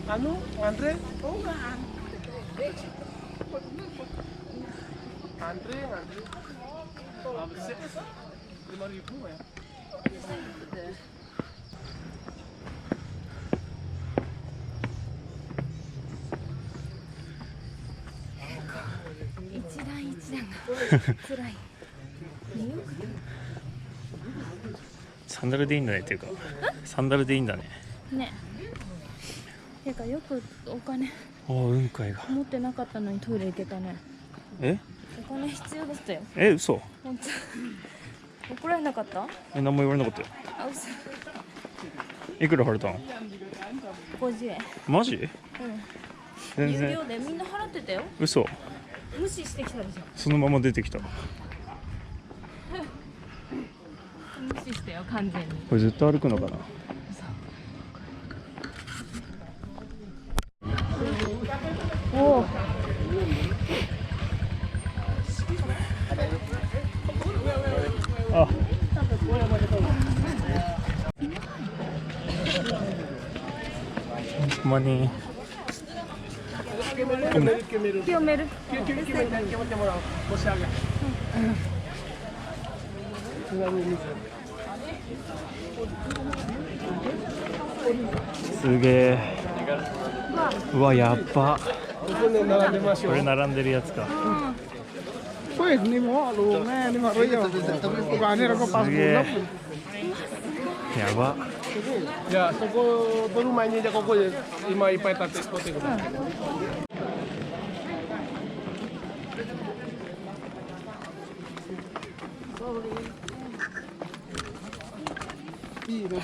Anu, Andre? Oh, enggak. Andre. Habisnya 5.000 ya. 一段一段が辛い。サンダルでいいんだねっていうか、サンダルでいいんだね。ね。てかよくお金雲海が持ってなかったのにトイレ行けたね。え？お金必要だったよ。嘘？本当。怒られなかった？何も言われなかったよ。あ、嘘。いくら払ったの？50円。マジ？うん。全然。有料でみんな払ってたよ。嘘？無視してきたでしょ。そのまま出てきた。無視してよ、完全に。これずっと歩くのかな。おお。あ。ほんまに。清める。すげえ。うわ、やっば。これ並んでるやつか。すげえ。やば。じゃあそこ撮る前にじゃあここで今いっぱい立って撮ってください。いいね。